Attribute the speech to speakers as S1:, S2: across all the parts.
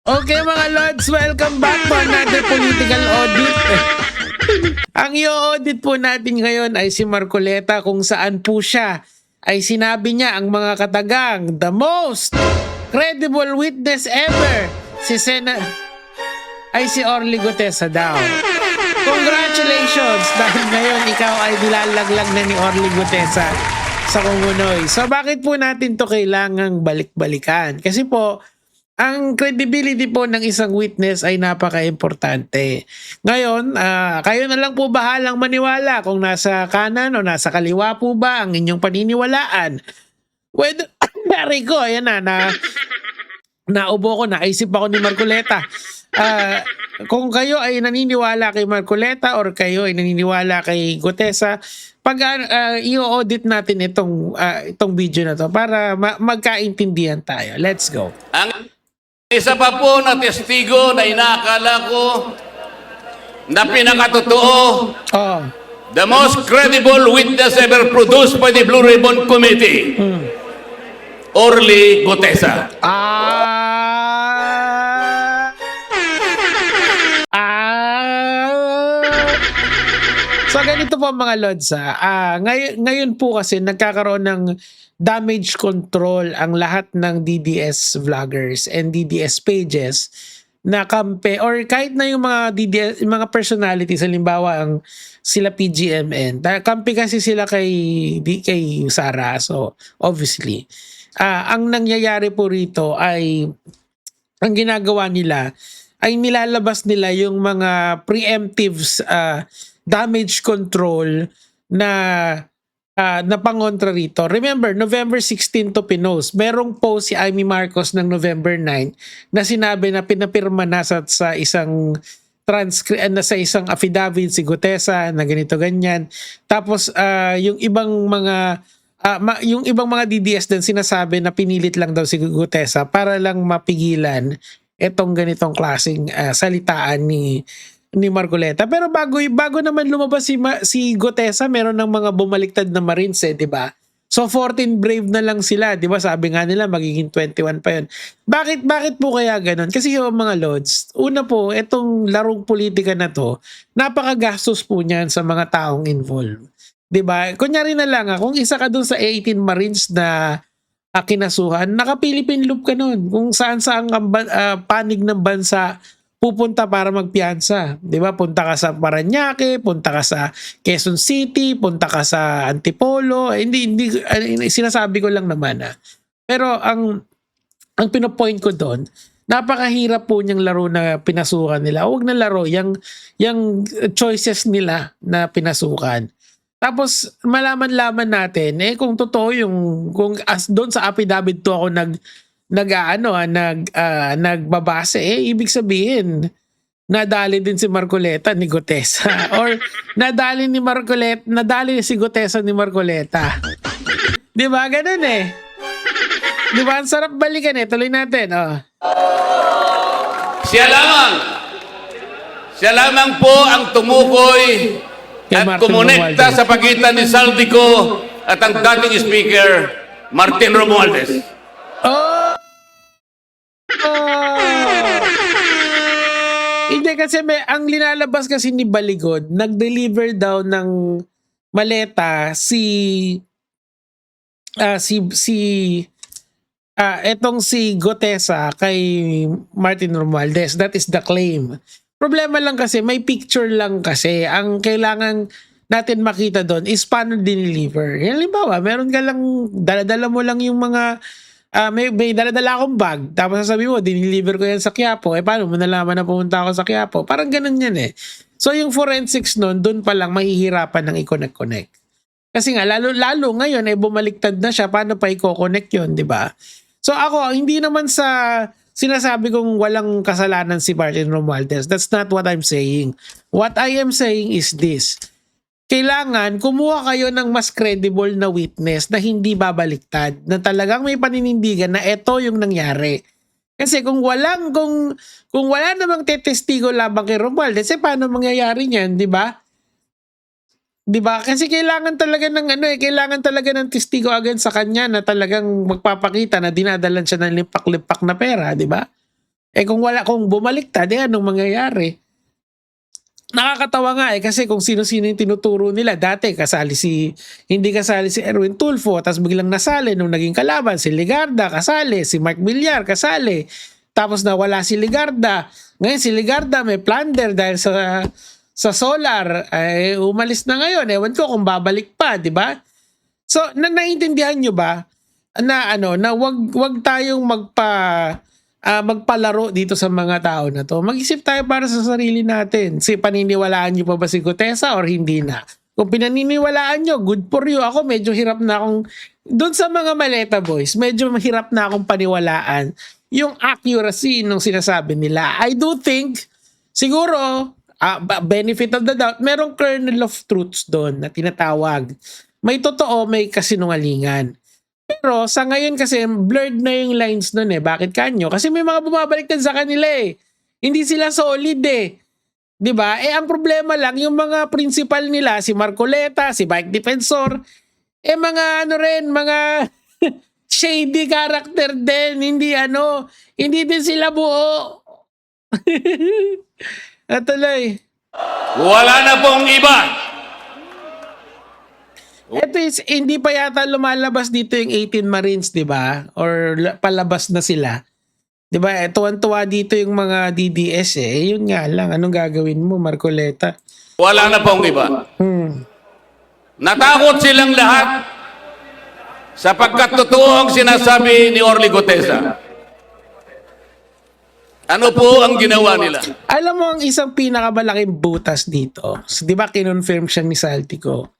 S1: Okay mga Lods, welcome back to another political audit. Ang i-audit po natin ngayon ay si Marcoleta, kung saan po siya ay sinabi niya ang mga katagang the most credible witness ever si si Orly Gutesa daw. Congratulations dahil ngayon ikaw ay nilalaglag na ni Orly Gutesa sa Kumunoy. So bakit po natin to kailangang balik-balikan? Kasi po ang credibility po ng isang witness ay napaka-importante. Ngayon, kayo na lang po bahalang maniwala kung nasa kanan o nasa kaliwa po ba ang inyong paniniwalaan. Well, Rico, ayan naubo ko, naisip ako ni Marcoleta. Kung kayo ay naniniwala kay Marcoleta or kayo ay naniniwala kay Gutesa, pag i-audit natin itong video na to para magkaintindihan tayo. Let's go.
S2: Ang isa pa po na testigo na inaakala ko na pinakatotoo, the most credible witness ever produced by the Blue Ribbon Committee, Orly Gutesa.
S1: So ganito po mga Lods, ngayon po kasi nagkakaroon ng damage control ang lahat ng DDS vloggers and DDS pages na kampe, or kahit na yung mga DDS, yung mga personalities, halimbawa ang sila PGMN, kampe kasi sila kay Sara. So obviously ang nangyayari po rito ay ang ginagawa nila ay nilalabas nila yung mga preemptives damage control na pangontra rito. Remember, November 16 to pinost. Merong post si Amy Marcos ng November 9 na sinabi na pinapirma na sa isang sa isang affidavit si Gutesa na ganito ganyan. Tapos yung ibang mga DDS din sinasabi na pinilit lang daw si Gutesa para lang mapigilan itong ganitong klaseng salitaan ni Marcoleta. Pero bago naman lumabas si Gutesa, meron ng mga bumaliktad na Marines, di ba? So 14 brave na lang sila, di ba? Sabi nga nila magiging 21 pa yun. Bakit po kaya ganun? Kasi yung mga Lods, una po, itong larong politika na to, napakagastos po niyan sa mga taong involved. Di ba? Kunyari na lang, kung isa ka dun sa 18 Marines na kinasuhan, naka-Philippine loop ka nun. Kung saan-saan ang panig ng bansa pupunta para magpiyansa. Di ba? Punta ka sa Parañaque, punta ka sa Quezon City, punta ka sa Antipolo. Hindi sinasabi ko lang naman. Pero ang pinopoint ko doon, napakahirap po niyang laro na pinasukan nila. Huwag na laro, yung choices nila na pinasukan. Tapos malaman-laman natin kung totoo kung doon sa affidavit to ako nagbabase, ibig sabihin nadali din si Marcoleta ni Gutesa or nadali si Gutesa ni Marcoleta. 'Di ba ganun eh? 'Di ba ang sarap balikan tuloy natin.
S2: Siya lamang po ang tumukoy at kumonekta sa pagitan ni Saldico at ang dating speaker Martin Romualdez.
S1: Hindi kasi ang linalabas kasi ni Baligod, nag-deliver daw ng maleta etong si Gutesa kay Martin Romualdez. That is the claim. Problema lang kasi may picture lang kasi. Ang kailangan natin makita doon is paano dineliver. Halimbawa, meron ka lang, dala-dala mo lang yung mga may dala-dala akong bag, tapos sasabihin mo, dineliver ko yan sa Quiapo. Paano mo nalaman na pumunta ako sa Quiapo? Parang ganun yan So yung forensics nun, dun pa lang mahihirapan ng i-connect. Kasi nga, lalo ngayon, bumaliktad na siya, paano pa i-connect yun, di ba? So ako, hindi naman sa sinasabi kong walang kasalanan si Martin Romualdez. That's not what I'm saying. What I am saying is this. Kailangan kumuha kayo ng mas credible na witness na hindi babaliktad, na talagang may paninindigan na ito yung nangyari. Kasi kung wala namang tetestigo labang kay Romualdez, paano mangyayari niyan, di ba? Di ba? Kasi kailangan talaga ng testigo agad sa kanya na talagang magpapakita na dinadalan siya ng limpak-limpak na pera, di ba? kung bumaliktad, anong mangyayari? Nakakatawa nga kasi kung sino-sino yung tinuturo nila. Dati hindi kasali si Erwin Tulfo, tapos biglang nasali nung naging kalaban. Si Ligarda kasali, si Mark Villar kasali. Tapos nawala si Ligarda. Ngayon si Ligarda may plunder dahil sa solar. Umalis na ngayon. Ewan ko kung babalik pa, di ba? So, naiintindihan nyo ba na wag tayong magpalaro dito sa mga tao na to. Mag-isip tayo para sa sarili natin. Paniniwalaan nyo pa ba si Gutesa or hindi na? Kung pinaniniwalaan nyo, good for you. Ako medyo hirap na akong, doon sa mga Maleta boys, medyo mahirap na akong paniwalaan yung accuracy nung sinasabi nila. I do think, siguro, benefit of the doubt, merong kernel of truths doon na tinatawag. May totoo, may kasinungalingan. Pero sa ngayon kasi blurred na yung lines nun Bakit kanyo? Kasi may mga bumabaliktad sa kanila Hindi sila solid 'Di ba? Ang problema lang yung mga principal nila, si Marcoleta, si Bike Defensor, mga mga shady character din, hindi din sila buo. Natuloy.
S2: Wala na pong iba.
S1: Ito hindi pa yata lumalabas dito yung 18 Marines, di ba? Or palabas na sila. Di ba? Tuwan-tuwa dito yung mga DDS Yun nga lang, anong gagawin mo, Marcoleta?
S2: Wala na pong iba. Natakot silang lahat sapagkat totoo ang sinasabi ni Orly Gutesa. Ano po ang ginawa nila?
S1: Alam mo ang isang pinakamalaking butas dito. So, di ba kinonfirm siya ni Saltico?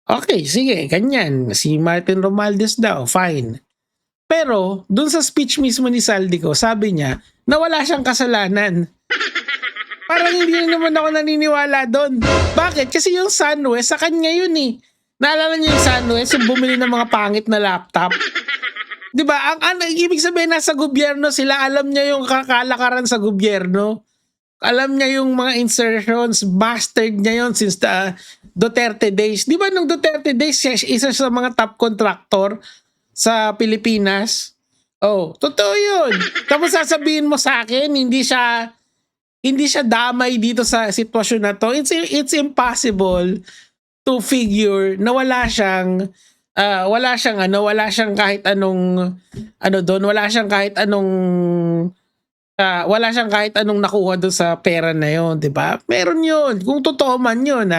S1: Okay, sige, ganyan. Si Martin Romualdez daw, fine. Pero, dun sa speech mismo ni Saldico, sabi niya na wala siyang kasalanan. Parang hindi naman ako naniniwala doon. Bakit? Kasi yung Sunwest, sa kanya yun Naalala niyo yung Sunwest, yung bumili ng mga pangit na laptop? Diba? Ang ibig sabihin, nasa gobyerno sila, alam niya yung kakalakaran sa gobyerno. Alam niya yung mga insertions, mastered niya yun since the Duterte days. Di ba nung Duterte days, isa sa mga top contractor sa Pilipinas? Oh, totoo yun. Tapos sasabihin mo sa akin, hindi siya damay dito sa sitwasyon na to. It's impossible to figure na wala siyang kahit anong wala siyang kahit anong nakuha doon sa pera na yon, 'di ba? Meron 'yon. Kung totoo man 'yon,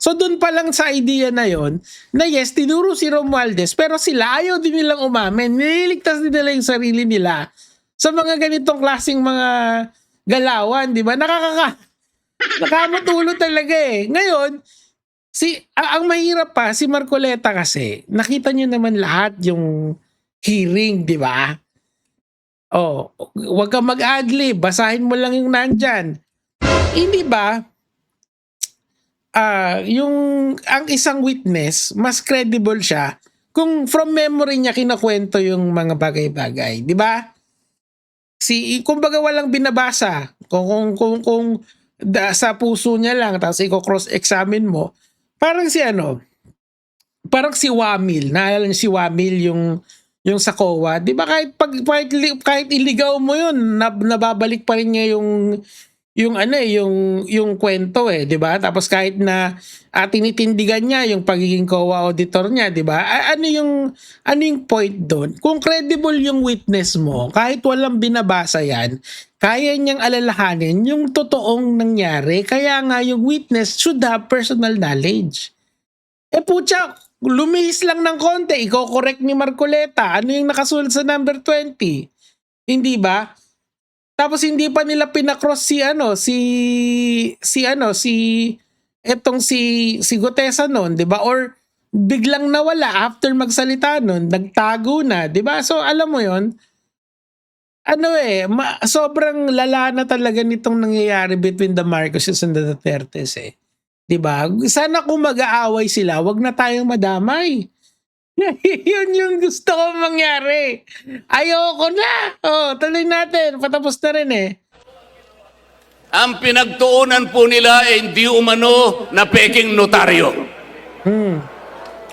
S1: So doon pa lang sa idea na 'yon, na yes, tinuro si Romualdez, pero sila ayaw din nilang umamin. Nililigtas din nila yung sarili nila sa mga ganitong klaseng mga galawan, 'di ba? Nakamutulo talaga Ngayon, ang mahirap pa si Marcoleta kasi, nakita niyo naman lahat yung hearing, 'di ba? Oh, wag kang mag-adlib, basahin mo lang yung nandyan. Hindi ba? Ang isang witness, mas credible siya kung from memory niya kinakwento yung mga bagay-bagay, di ba? Kumbaga walang binabasa. Kung sa puso niya lang, tapos i-cross-examine mo, parang si Wamil. Naalala niyo si Wamil yung sa COA, 'di ba kahit iligaw mo 'yun, nababalik pa rin niya yung kwento 'di ba? Tapos kahit na tinitindigan niya yung pagiging COA auditor niya, 'di ba? Ano yung point doon? Kung credible yung witness mo, kahit walang binabasa yan, kaya niyang alalahanin yung totoong nangyari. Kaya nga yung witness should have personal knowledge. Putya, lumihis lang ng konti, i-correct ni Marcoleta. Ano yung nakasulat sa number 20? Hindi ba? Tapos hindi pa nila pinakross si Gutesa noon, 'di ba? Or biglang nawala after magsalita noon, nagtago na, 'di ba? So alam mo 'yon. Sobrang lala na talaga nitong nangyayari between the Marcoses and the Dutertes 'Di ba? Sana kung mag-aaway sila, wag na tayong madamay. Yun yung gusto kong mangyari. Ayoko na. Tuloy natin. Patapos na rin
S2: Ang pinagtuunan po nila hindi umano na peking notaryo.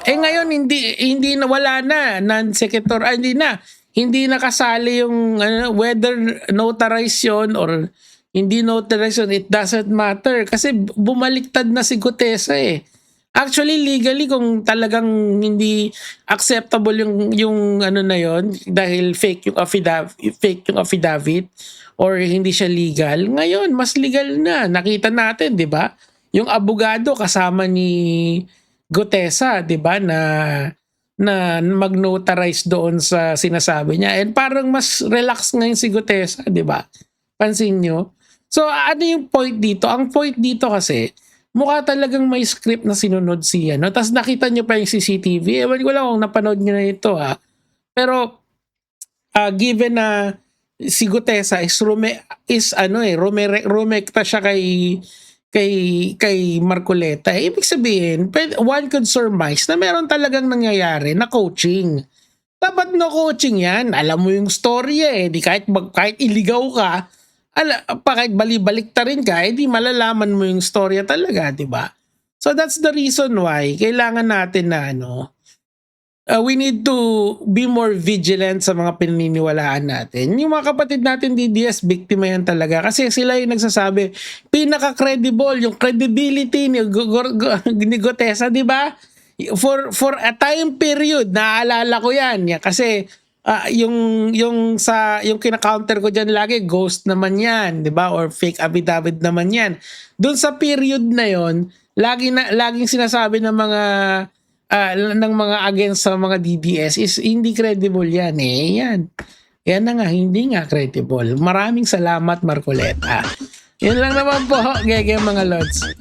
S1: Ngayon hindi na, wala na non-sequitur, hindi na. hindi nakasali yung whether notarized yun or hindi notarized yun, it doesn't matter kasi bumaliktad na si Gutesa eh. Actually legally kung talagang hindi acceptable yung ano na yon dahil fake yung affidavit or hindi siya legal, ngayon mas legal na. Nakita natin, 'di ba? Yung abogado kasama ni Gutesa, 'di ba, na mag-notarize doon sa sinasabi niya. And parang mas relax ngayon si Gutesa, 'di ba? Pansin nyo? So ano yung point dito? Ang point dito kasi mukha talagang may script na sinunod siya, no? Tapos nakita nyo pa yung CCTV. Ewan ko lang kung napanood nyo na ito, ha? Pero given na si Gutesa is rumekta siya kay Marcoleta, ibig sabihin, one could surmise na meron talagang nangyayari na coaching. Dapat no coaching yan. Alam mo yung story eh. Di kahit iligaw ka, kahit balibalik ta rin ka, di malalaman mo yung storya talaga, di ba? So that's the reason why kailangan natin na we need to be more vigilant sa mga pininiwalaan natin. Yung mga kapatid natin DDS, biktima yan talaga. Kasi sila yung nagsasabi, pinaka-credible, yung credibility ni Gutesa, di ba? For a time period, naaalala ko yan. Kasi yung kina-counter ko diyan lagi, ghost naman yan, 'di ba? Or fake affidavit naman yan. Doon sa period na 'yon, laging sinasabi ng mga against sa mga DDS is hindi credible yan eh. Yan na nga, hindi nga credible. Maraming salamat, Marcoleta. Yan lang naman po, gege mga lods.